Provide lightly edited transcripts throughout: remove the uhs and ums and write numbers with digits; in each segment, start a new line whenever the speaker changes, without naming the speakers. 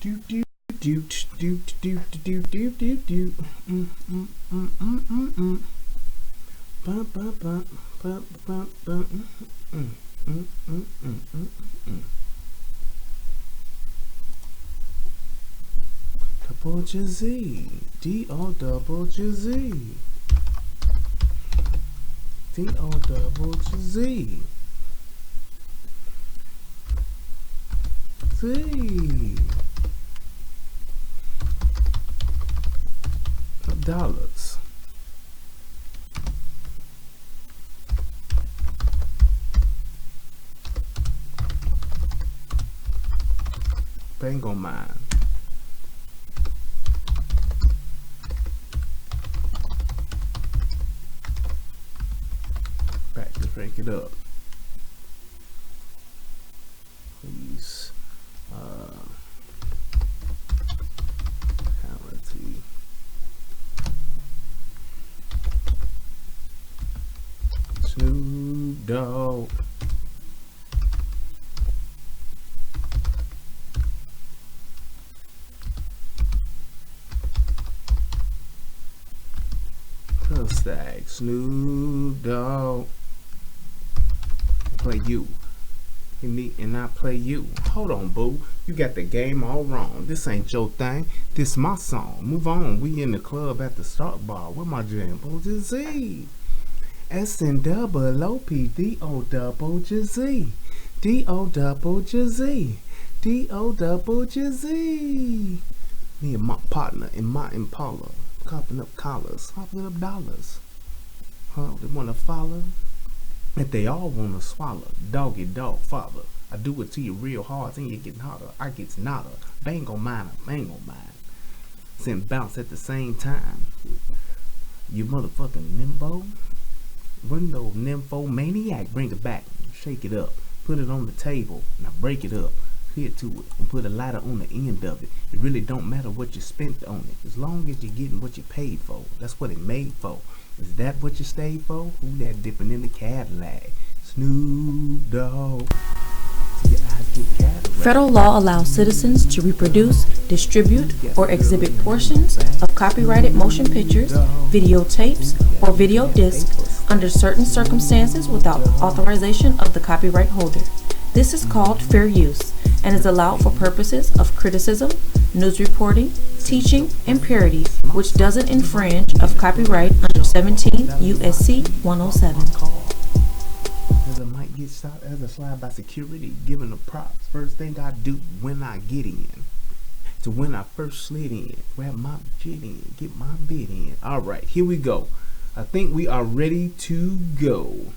Do do do do do do do do do. Bum bum bum bum bum bum. Double Z, D-O double Z, D-O double Z, Z, dollars. Bang on mine. Back to break it up. Please. Brutality. Snoop Dogg. Stack. Snoop Dogg. Play you. And I play you. Hold on, boo. You got the game all wrong. This ain't your thing. This my song. Move on. We in the club at the start bar. Where my jam? Z. S N double O P D O double Z. D O double Z. D O double Z. Me and my partner in my Impala. Copping up collars, hopping up dollars. Huh? They wanna follow? If they all wanna swallow. Doggy dog father. I do it to you real hard, then you getting harder. I gets nada. Bang on mine, bang on mine. Send bounce at the same time. You motherfucking nimbo. Window nympho maniac. Bring it back. Shake it up. Put it on the table. Now break it up. Hit to it and put a lighter on the end of it. It really don't matter what you spent on it, as long as you're getting what you paid for. That's what it made for. Is that what you stayed for? Who that dipping in the Cadillac? Snoop Dogg.
Federal law allows citizens to reproduce, distribute, or exhibit portions of copyrighted motion pictures, videotapes, or video discs under certain circumstances without authorization of the copyright holder. This is called fair use and is allowed for purposes of criticism, news reporting, teaching, and parody, which doesn't infringe of copyright under 17 U.S.C. 107.
As I might get stopped as I slide by security, giving the props. First thing I do when I get in, to when I first slid in, grab my shit in, get my bid in. All right, here we go. I think we are ready to go.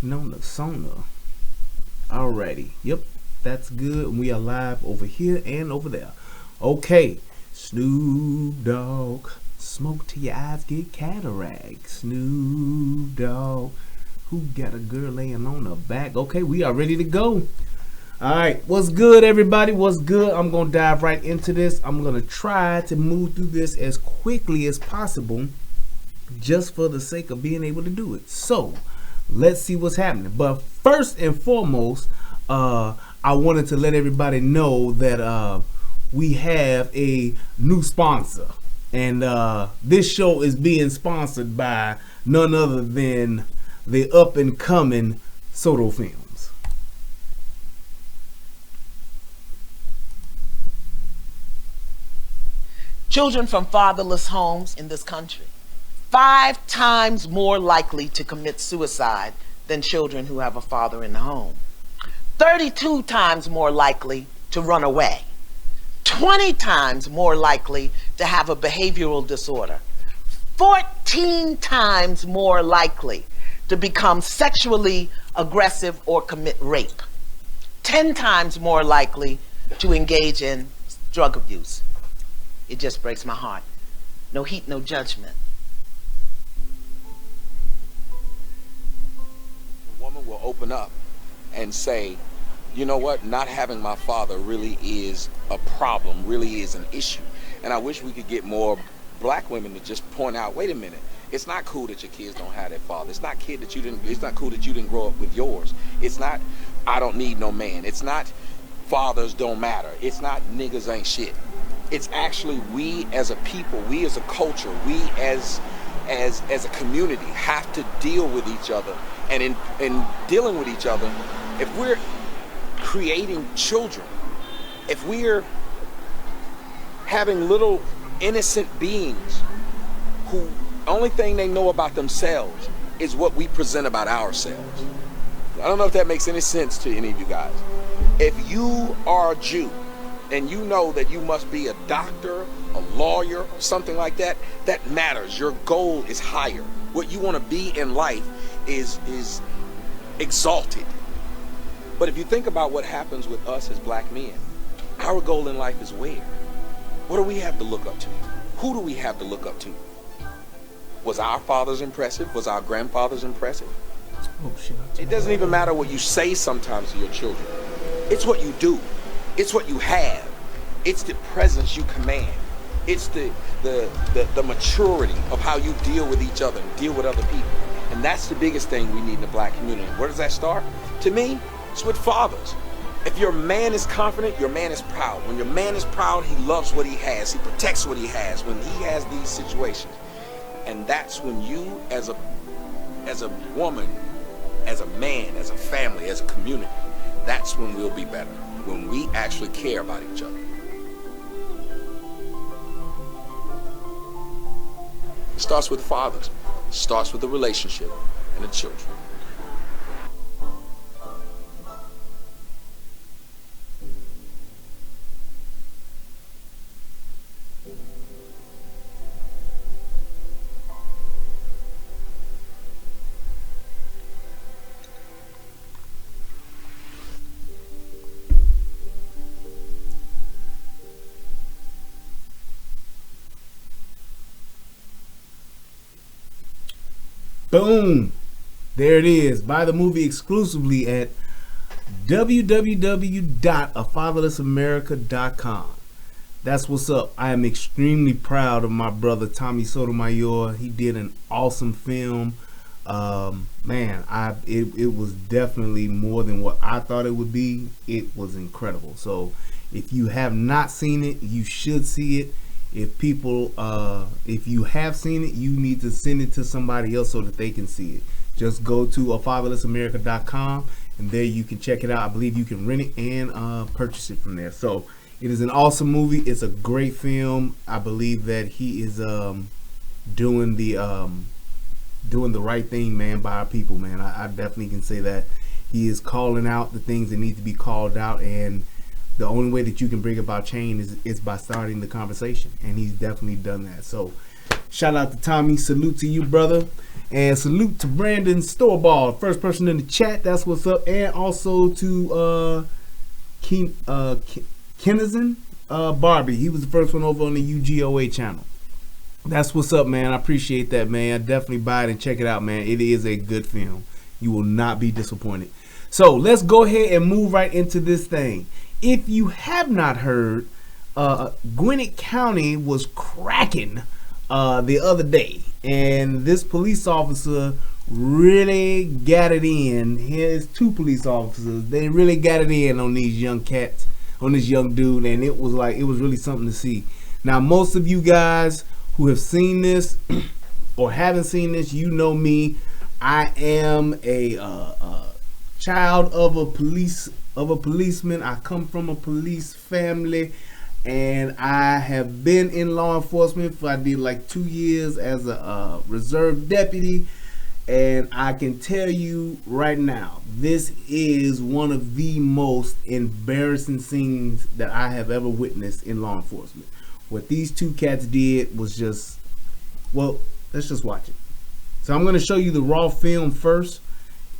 Nona Sona. Alrighty, yep, that's good. We are live over here and over there. Okay, Snoop Dogg. Smoke till your eyes get cataracts. Snoop Dogg. Who got a girl laying on her back? Okay, we are ready to go. Alright, what's good, everybody? What's good? I'm gonna dive right into this. I'm gonna try to move through this as quickly as possible, just for the sake of being able to do it. So let's see what's happening. But first and foremost, I wanted to let everybody know that we have a new sponsor. And this show is being sponsored by none other than the up and coming Soto Films.
Children from fatherless homes in this country 5 times more likely to commit suicide than children who have a father in the home. 32 times more likely to run away. 20 times more likely to have a behavioral disorder. 14 times more likely to become sexually aggressive or commit rape. 10 times more likely to engage in drug abuse. It just breaks my heart. No heat, no judgment.
Woman will open up and say, you know what, not having my father really is a problem, really is an issue. And I wish we could get more black women to just point out, wait a minute, it's not cool that your kids don't have that father. It's not it's not cool that you didn't grow up with yours. It's not, I don't need no man. It's not, fathers don't matter. It's not niggas ain't shit. It's actually we as a people, we as a culture, we as a community have to deal with each other. And in dealing with each other, if we're creating children, if we're having little innocent beings who only thing they know about themselves is what we present about ourselves. I don't know if that makes any sense to any of you guys. If you are a Jew and you know that you must be a doctor, a lawyer, or something like that, that matters. Your goal is higher. What you want to be in life is exalted. But if you think about what happens with us as black men, our goal in life is where? What do we have to look up to? Who do we have to look up to? Was our fathers impressive? Was our grandfathers impressive?
Oh, shit.
It doesn't even matter what you say sometimes to your children. It's what you do. It's what you have. It's the presence you command. It's the maturity of how you deal with each other and deal with other people. And that's the biggest thing we need in the black community. Where does that start? To me, it's with fathers. If your man is confident, your man is proud. When your man is proud, he loves what he has. He protects what he has when he has these situations. And that's when you, as a woman, as a man, as a family, as a community, that's when we'll be better. When we actually care about each other. It starts with fathers. It starts with the relationship and the children.
Boom. There it is. Buy the movie exclusively at www.afatherlessamerica.com. That's what's up. I am extremely proud of my brother Tommy Sotomayor. He did an awesome film. Man, it was definitely more than what I thought it would be. It was incredible. So if you have not seen it, you should see it. If you have seen it, you need to send it to somebody else so that they can see it. Just go to afatherlessamerica.com and there you can check it out. I believe you can rent it and purchase it from there. So it is an awesome movie. It's a great film. I believe that he is doing the right thing, man, by our people, man. I definitely can say that. He is calling out the things that need to be called out, and the only way that you can bring about change is by starting the conversation, and he's definitely done that. So shout out to Tommy. Salute to you, brother. And salute to Brandon Storeball, first person in the chat. That's what's up. And also to Kennison Barbie. He was the first one over on the UGOA channel. That's what's up, man. I appreciate that, man. Definitely buy it and check it out, man. It is a good film. You will not be disappointed. So let's go ahead and move right into this thing. If you have not heard, Gwinnett County was cracking the other day, and this police officer really got it in. Here's two police officers. They really got it in on these young cats, on this young dude, and it was really something to see. Now, most of you guys who have seen this or haven't seen this, you know me. I am a child of a policeman. I come from a police family, and I have been in law enforcement for, I did like 2 years as a reserve deputy, and I can tell you right now, this is one of the most embarrassing scenes that I have ever witnessed in law enforcement. What these two cats did was just, well, let's just watch it. So I'm going to show you the raw film first,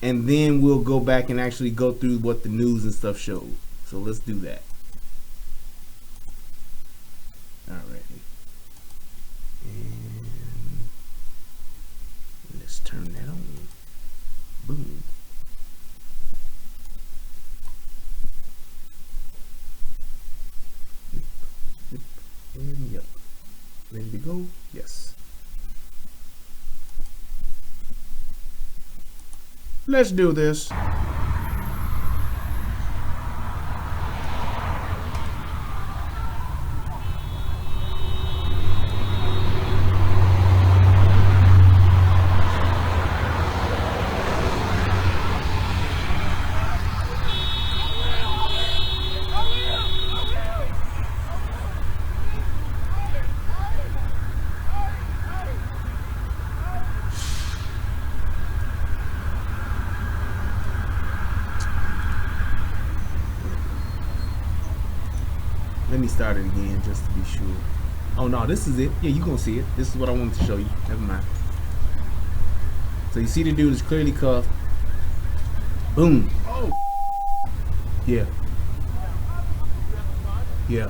and then we'll go back and actually go through what the news and stuff showed. So let's do that. Alright. And let's turn that on. Boom. Yep. Yep. And yep. Ready to go? Yes. Let's do this. Let me start it again just to be sure. Oh no, this is it. Yeah, you gonna see it. This is what I wanted to show you. Never mind. So you see the dude is clearly cuffed. Boom. Oh. Yeah. Yeah.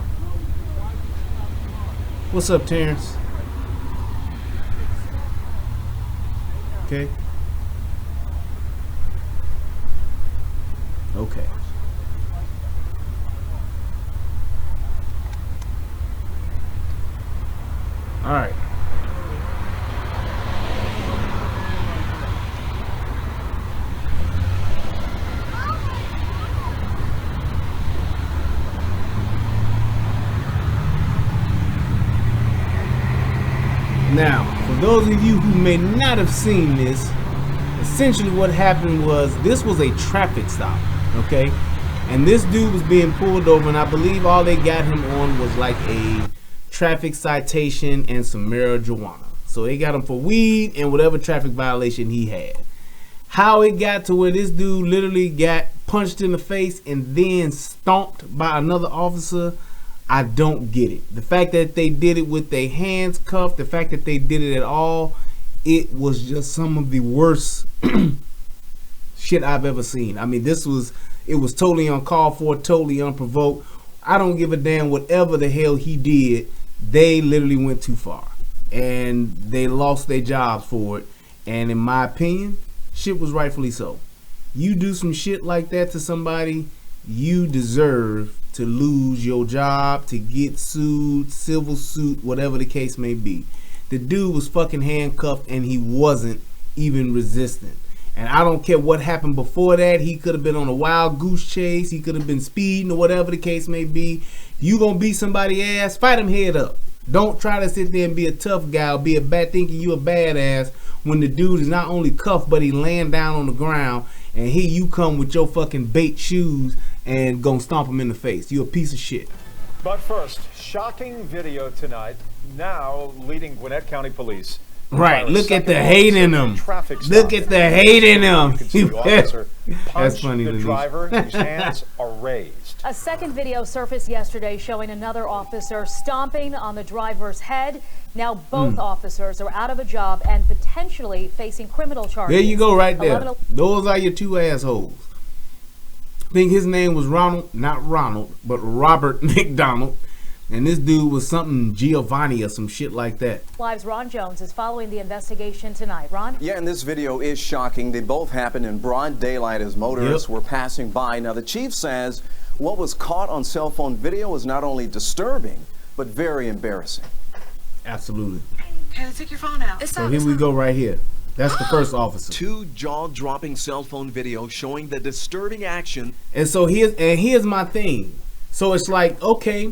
What's up, Terrence? Okay. Okay. All right. Now, for those of you who may not have seen this, essentially what happened was this was a traffic stop, okay? And this dude was being pulled over, and I believe all they got him on was like a traffic citation and some marijuana. So they got him for weed and whatever traffic violation he had. How it got to where this dude literally got punched in the face and then stomped by another officer, I don't get it. The fact that they did it with their hands cuffed, the fact that they did it at all, it was just some of the worst shit I've ever seen. I mean, it was totally uncalled for, totally unprovoked. I don't give a damn whatever the hell he did. They literally went too far. And they lost their jobs for it. And in my opinion, shit was rightfully so. You do some shit like that to somebody, you deserve to lose your job, to get sued, civil suit, whatever the case may be. The dude was fucking handcuffed and he wasn't even resistant. And I don't care what happened before that. He could have been on a wild goose chase. He could have been speeding or whatever the case may be. You gonna beat somebody's ass, fight him head up. Don't try to sit there and be a tough guy or be a bad thinking you a badass when the dude is not only cuffed but he laying down on the ground, and here you come with your fucking bait shoes and gonna stomp him in the face. You a piece of shit.
But first, shocking video tonight, now leading Gwinnett County Police.
Right, look at the hate in them. Look at the hate in them. That's funny.
The driver whose hands are raised.
A second video surfaced yesterday showing another officer stomping on the driver's head. Now both officers are out of a job and potentially facing criminal charges.
There you go, right there. Those are your two assholes. I think his name was Ronald, not Ronald, but Robert McDonald. And this dude was something Giovanni or some shit like that.
Live's Ron Jones is following the investigation tonight. Ron?
Yeah, and this video is shocking. They both happened in broad daylight as motorists were passing by. Now, the chief says what was caught on cell phone video is not only disturbing, but very embarrassing.
Absolutely.
Okay, take your phone out.
So here we go right here. That's the first officer.
Two jaw-dropping cell phone videos showing the disturbing action.
And so here's my thing. So it's like, okay,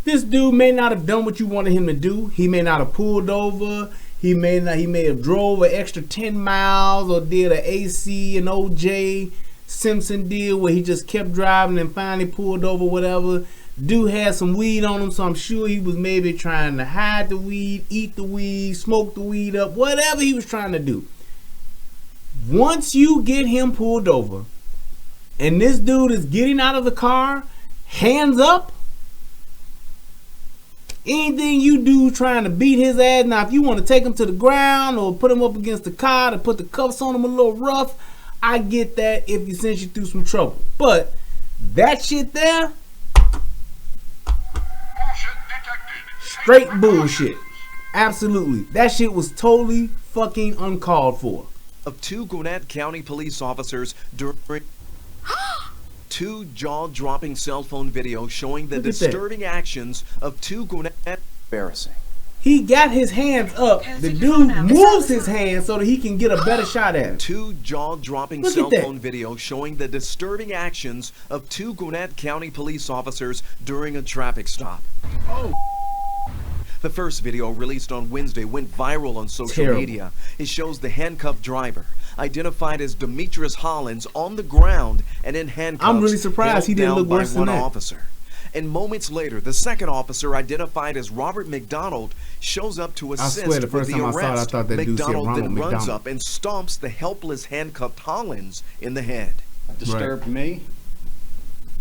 this dude may not have done what you wanted him to do. He may not have pulled over. He may have drove an extra 10 miles or did an AC and OJ Simpson deal where he just kept driving and finally pulled over, whatever. Dude had some weed on him, so I'm sure he was maybe trying to hide the weed, eat the weed, smoke the weed up, whatever he was trying to do. Once you get him pulled over and this dude is getting out of the car, hands up, anything you do trying to beat his ass, now if you want to take him to the ground or put him up against the car to put the cuffs on him a little rough, I get that if he sends you through some trouble. But that shit there, straight bullshit. Absolutely. That shit was totally fucking uncalled for.
Of two Gwinnett County police officers during two jaw-dropping cell phone videos showing the disturbing actions of two Gwinnett.
Embarrassing.
He got his hands up. The dude moves his hands so that he can get a better shot at him.
Two jaw-dropping cell phone videos showing the disturbing actions of two Gwinnett County police officers during a traffic stop.
Oh.
The first video, released on Wednesday, went viral on social media. It shows the handcuffed driver, identified as Demetrius Hollins, on the ground and in handcuffs.
I'm really surprised he didn't look worse than that.
Officer. And moments later, the second officer, identified as Robert McDonald, shows up to assist
I swear, the first
with the
time
arrest.
I saw it, I thought that dude said
McDonald
Ronald
then runs
McDonald.
up and stomps the helpless handcuffed Hollins in the head.
Disturbed me.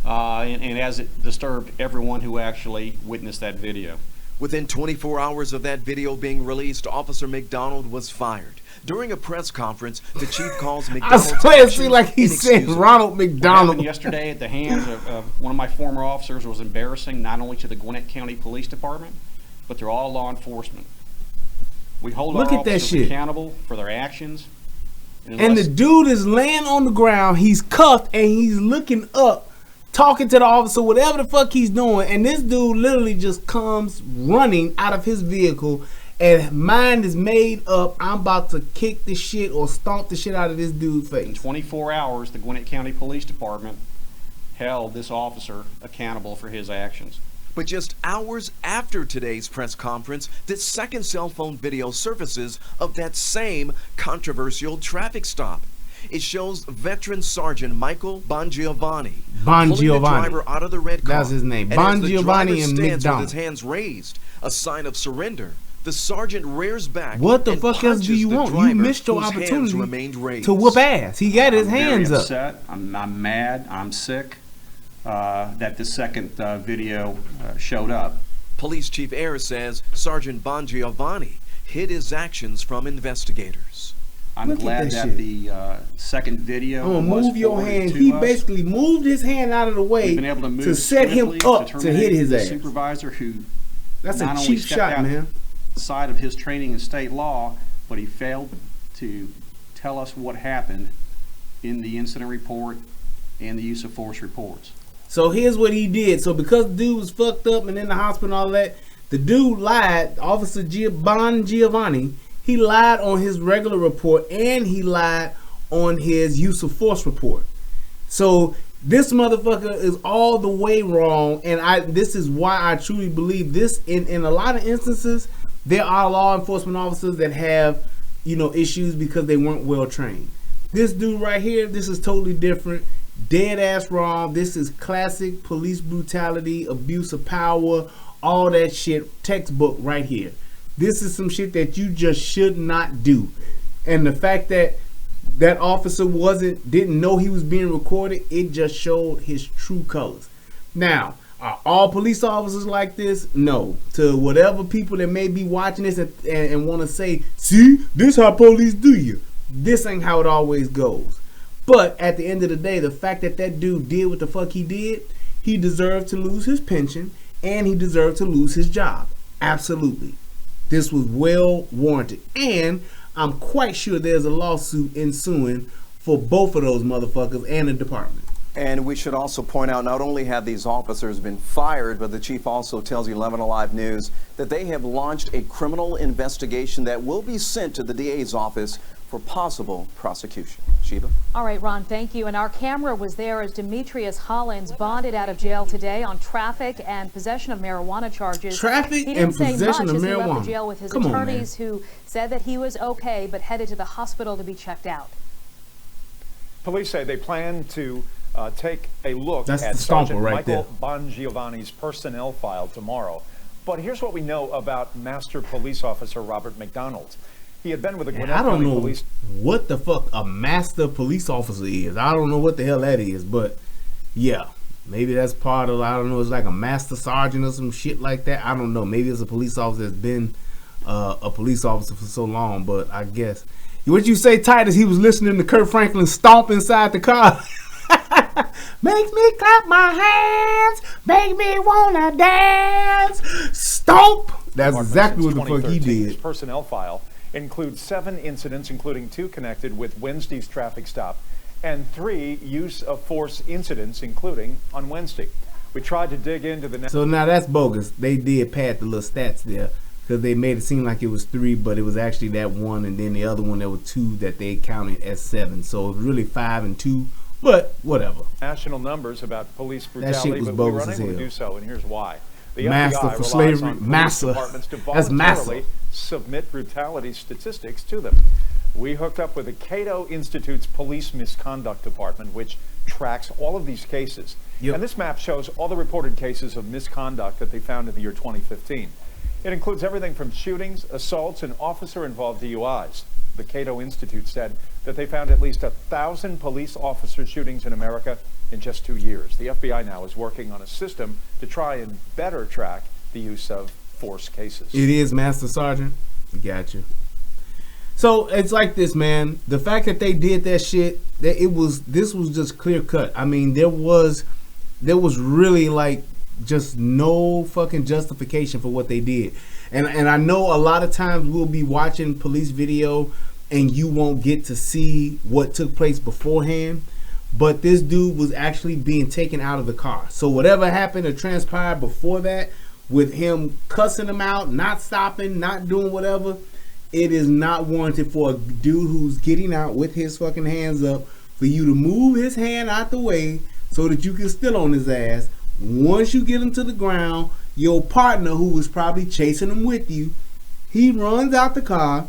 and as it disturbed everyone who actually witnessed that video.
Within 24 hours of that video being released, Officer McDonald was fired. During a press conference, the chief calls
I
McDonald's
swear it
actions
seemed like he said
inexcusable.
Ronald
What
McDonald.
happened yesterday at the hands of one of my former officers was embarrassing, not only to the Gwinnett County Police Department, but to all law enforcement. We hold
Look
our
at that
officers
shit.
accountable for their actions.
And
unless-
the dude is laying on the ground. He's cuffed and he's looking up, talking to the officer, whatever the fuck he's doing. And this dude literally just comes running out of his vehicle, and mind is made up. I'm about to kick the shit or stomp the shit out of this dude's
In
face.
24 hours, the Gwinnett County Police Department held this officer accountable for his actions.
But just hours after today's press conference, this second cell phone video surfaces of that same controversial traffic stop. It shows veteran Sergeant Michael Bongiovanni pulling the driver out of the red car.
That's his name.
And as the
Bongiovanni
driver
and
stands
McDonald.
with his hands raised, a sign of surrender, the sergeant rears back.
What the
and
fuck else do
punches
you
the
want? You
driver
missed your
whose hands
opportunity
remained raised.
to whoop ass. He got his
I'm
hands
very
up.
upset. I'm mad. I'm sick that this second video showed up.
Police Chief Ayers says Sergeant Bongiovanni hid his actions from investigators.
I'm
Look at
glad
that
that
shit.
the second video
Oh,
was
move your
forwarded
hand.
to
He
us.
basically moved his hand out of the way
We've been able to move
to set him
swiftly
up to
terminate
hit his
the
ass.
supervisor who
That's a
not only
cheap
stepped
shot,
out
man.
side of his training in state law, but he failed to tell us what happened in the incident report and the use of force reports.
So here's what he did. So because the dude was fucked up and in the hospital and all that, the dude lied. Officer Giovanni, he lied on his regular report and he lied on his use of force report. So this motherfucker is all the way wrong, and this is why I truly believe this. In a lot of instances, there are law enforcement officers that have, issues because they weren't well trained. This dude right here, this is totally different. Dead ass wrong. This is classic police brutality, abuse of power, all that shit, textbook right here. This is some shit that you just should not do. And the fact that that officer didn't know he was being recorded, it just showed his true colors. Now, are all police officers like this? No. To whatever people that may be watching this and want to say, see, this how police do you. This ain't how it always goes. But at the end of the day, the fact that that dude did what the fuck he did, he deserved to lose his pension and he deserved to lose his job. Absolutely. This was well warranted. And I'm quite sure there's a lawsuit ensuing for both of those motherfuckers and the department.
And we should also point out, not only have these officers been fired, but the chief also tells 11 Alive News that they have launched a criminal investigation that will be sent to the DA's office for possible prosecution. Sheba?
All right, Ron, thank you. And our camera was there as Demetrius Hollins bonded out of jail today on traffic and possession of marijuana charges.
Traffic
he
and
didn't say
possession
much
of
as he left
marijuana.
the jail with his
Come on, man.
attorneys who said that he was okay but headed to the hospital to be checked out.
Police say they plan to take a look
That's
at
the stomper
Sergeant
right
Michael
there.
Bongiovanni's personnel file tomorrow. But here's what we know about Master Police Officer Robert McDonald. He had been with the
And
Gwinnett
I don't
County
know
Police.
what the fuck a master police officer is. I don't know what the hell that is, but yeah, maybe that's part of, I don't know, it's like a master sergeant or some shit like that. I don't know. Maybe it's a police officer that's been a police officer for so long, but I guess. What you say, Titus, he was listening to Kurt Franklin stomp inside the car. Makes me clap my hands, make me wanna dance, stomp. That's exactly what the fuck he did.
His personnel file includes 7 incidents, including 2 connected with Wednesday's traffic stop, and 3 use of force incidents, including on Wednesday. We tried to dig into the.
So now that's bogus. They did pad the little stats there because they made it seem like it was 3, but it was actually that 1, and then the other one there were 2 that they counted as 7. So it was really 5 and 2. But whatever.
National numbers about police
That shit
brutality,
was
but we were
bogus as
unable to
hell.
do so, and here's why. The
Master
FBI
for
relies
slavery.
on police
Massa.
departments to
That's massa.
voluntarily submit brutality statistics to them. We hooked up with the Cato Institute's Police Misconduct Department, which tracks all of these cases.
Yep.
And this map shows all the reported cases of misconduct that they found in the year 2015. It includes everything from shootings, assaults, and officer-involved DUIs. The Cato Institute said that they found at least 1,000 police officer shootings in America in just 2 years. The FBI now is working on a system to try and better track the use of force cases.
It is, Master Sergeant. Got you. So it's like this, man. The fact that they did that shit, that this was just clear cut. I mean, there was really like just no fucking justification for what they did. And I know a lot of times we'll be watching police video and you won't get to see what took place beforehand. But this dude was actually being taken out of the car. So whatever happened or transpired before that, with him cussing him out, not stopping, not doing whatever, it is not warranted for a dude who's getting out with his fucking hands up for you to move his hand out the way so that you can still on his ass. Once you get him to the ground, your partner, who was probably chasing him with you, he runs out the car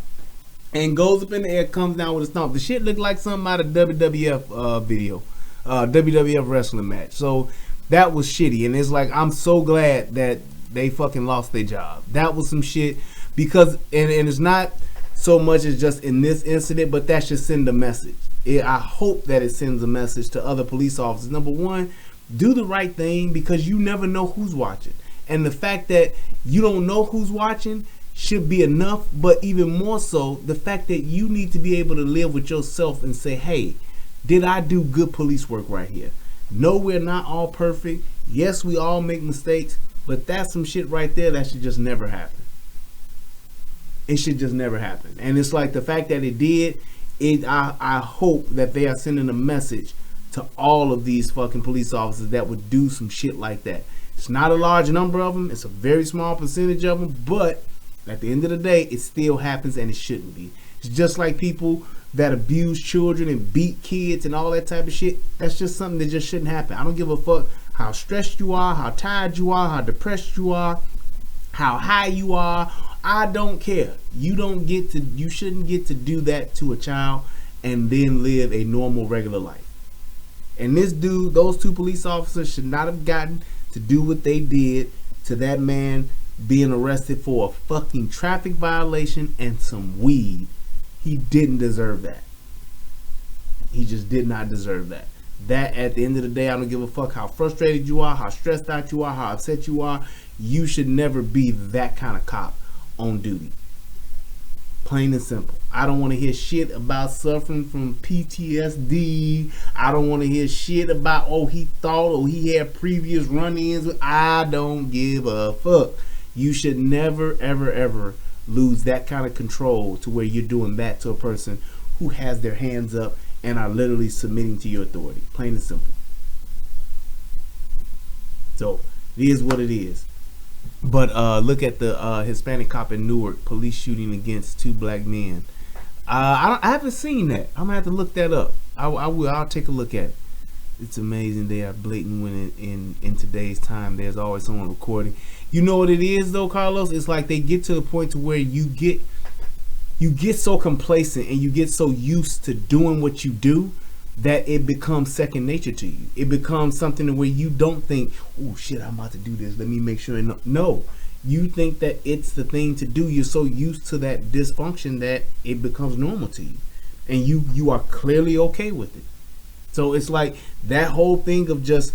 and goes up in the air, comes down with a stomp. The shit looked like something out of WWF video, WWF wrestling match. So that was shitty, and it's like, I'm so glad that they fucking lost their job. That was some shit, because and it's not so much as just in this incident, but that should send a message. I hope that it sends a message to other police officers. Number one, do the right thing, because you never know who's watching, and the fact that you don't know who's watching should be enough. But even more so, the fact that you need to be able to live with yourself and say, hey, did I do good police work right here? No, we're not all perfect. Yes, we all make mistakes, but that's some shit right there that should just never happen. It should just never happen. And it's like the fact that it did, I hope that they are sending a message to all of these fucking police officers that would do some shit like that. It's not a large number of them. It's a very small percentage of them, but at the end of the day, it still happens, and it shouldn't be. It's just like people that abuse children and beat kids and all that type of shit. That's just something that just shouldn't happen. I don't give a fuck how stressed you are, how tired you are, how depressed you are, how high you are. I don't care. You shouldn't get to do that to a child and then live a normal, regular life. And this dude, those two police officers should not have gotten to do what they did to that man being arrested for a fucking traffic violation and some weed. He didn't deserve that. He just did not deserve that. That, at the end of the day, I don't give a fuck how frustrated you are, how stressed out you are, how upset you are. You should never be that kind of cop on duty. Plain and simple. I don't want to hear shit about suffering from PTSD. I don't want to hear shit about, oh, he thought, or he had previous run-ins. I don't give a fuck. You should never, ever, ever lose that kind of control to where you're doing that to a person who has their hands up and are literally submitting to your authority. Plain and simple. So, it is what it is. But look at the Hispanic cop in Newark, police shooting against 2 black men. I haven't seen that. I'm gonna have to look that up. I'll take a look at it. It's amazing they are blatant when in today's time there's always someone recording. You know what it is though, Carlos? It's like they get to the point to where you get so complacent and you get so used to doing what you do that it becomes second nature to you. It becomes something where you don't think, oh shit, I'm about to do this, let me make sure. No, you think that it's the thing to do. You're so used to that dysfunction that it becomes normal to you, and you are clearly okay with it. So it's like that whole thing of just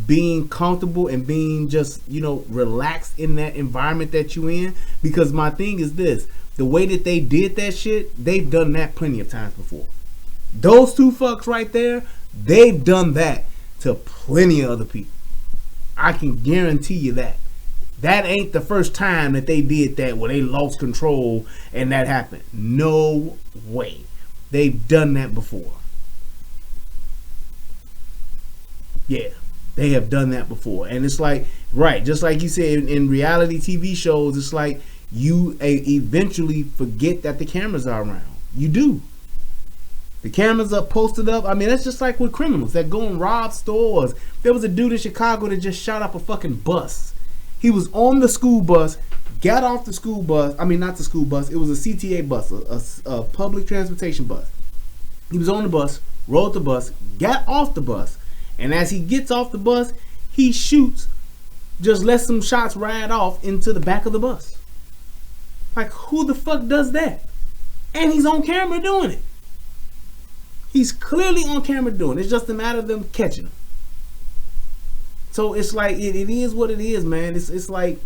being comfortable and being just, relaxed in that environment that you in. Because my thing is this, the way that they did that shit, they've done that plenty of times before. Those 2 fucks right there, they've done that to plenty of other people. I can guarantee you that. That ain't the first time that they did that where they lost control and that happened. No way. They've done that before. Yeah, they have done that before. And it's like, right, just like you said, in reality TV shows, it's like you eventually forget that the cameras are around. You do. The cameras are posted up. I mean, that's just like with criminals that go and rob stores. There was a dude in Chicago that just shot up a fucking bus. He was on the school bus, got off the school bus. I mean, not the school bus. It was a CTA bus, a public transportation bus. He was on the bus, rode the bus, got off the bus. And as he gets off the bus, he shoots, just lets some shots ride off into the back of the bus. Like, who the fuck does that? And he's on camera doing it. He's clearly on camera doing it. It's just a matter of them catching him. So it's like it is what it is, man. It's like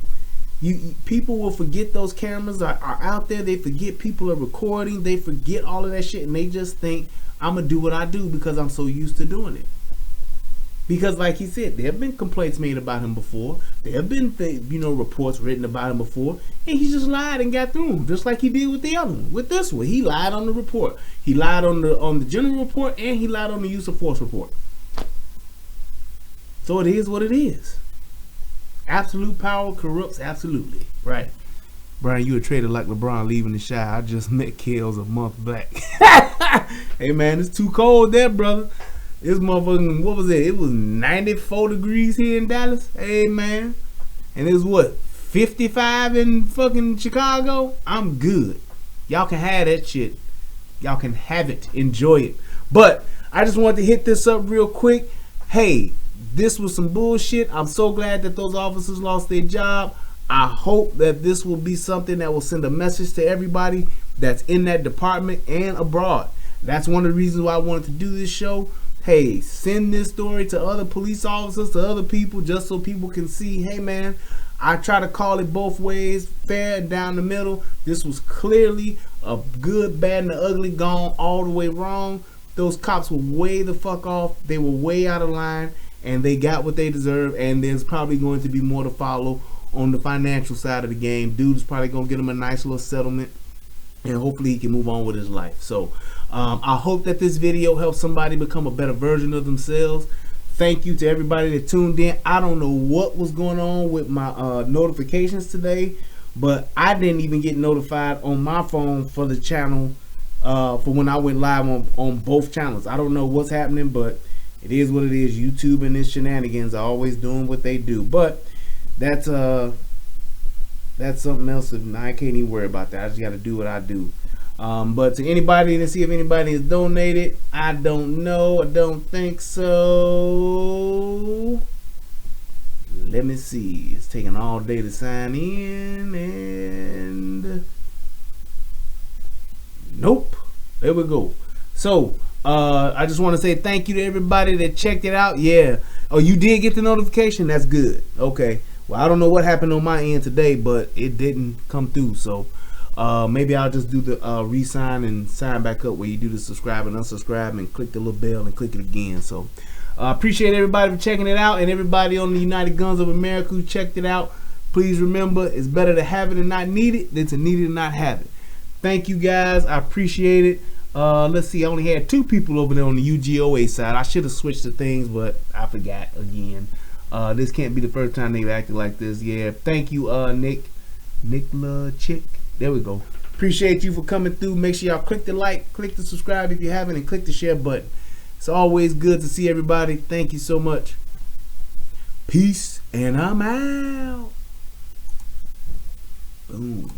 people will forget those cameras are out there. They forget people are recording. They forget all of that shit, and they just think I'm gonna do what I do because I'm so used to doing it. Because like he said, there have been complaints made about him before. There have been reports written about him before, and he just lied and got through them, just like he did with the other one. With this one, he lied on the report. He lied on the general report, and he lied on the use of force report. So it is what it is. Absolute power corrupts absolutely. Right. Brian, you a traitor like LeBron leaving the Shy. I just met Kels a month back. Hey man, it's too cold there, brother. This motherfucking, what was it? It was 94 degrees here in Dallas. Hey man. And it was what? 55 in fucking Chicago? I'm good. Y'all can have that shit. Y'all can have it. Enjoy it. But I just wanted to hit this up real quick. Hey, this was some bullshit. I'm so glad that those officers lost their job. I hope that this will be something that will send a message to everybody that's in that department and abroad. That's one of the reasons why I wanted to do this show. Hey, send this story to other police officers, to other people, just so people can see, hey man, I try to call it both ways, fair and down the middle. This was clearly a good, bad, and the ugly gone all the way wrong. Those cops were way the fuck off. They were way out of line, and they got what they deserve, and there's probably going to be more to follow on the financial side of the game. Dude's probably going to get him a nice little settlement, and hopefully he can move on with his life. So I hope that this video helps somebody become a better version of themselves. Thank you to everybody that tuned in. I don't know what was going on with my notifications today, but I didn't even get notified on my phone for the channel for when I went live on both channels. I don't know what's happening, but it is what it is. YouTube and its shenanigans are always doing what they do. But that's something else, and I can't even worry about that. I just got to do what I do. But to anybody, to see if anybody has donated, I don't know. I don't think so. Let me see. It's taking all day to sign in, and nope. There we go. So I just want to say thank you to everybody that checked it out. Yeah. Oh, you did get the notification? That's good. Okay. Well, I don't know what happened on my end today, but it didn't come through. So maybe I'll just do the re-sign and sign back up where you do the subscribe and unsubscribe and click the little bell and click it again. So appreciate everybody for checking it out, and everybody on the United Guns of America who checked it out. Please remember, it's better to have it and not need it than to need it and not have it. Thank you guys. I appreciate it. Let's see, I only had 2 people over there on the UGOA side. I should have switched the things, but I forgot again. This can't be the first time they've acted like this. Yeah, thank you, Nick Chick. There we go. Appreciate you for coming through. Make sure y'all click the like, click the subscribe if you haven't, and click the share button. It's always good to see everybody. Thank you so much. Peace, and I'm out. Boom.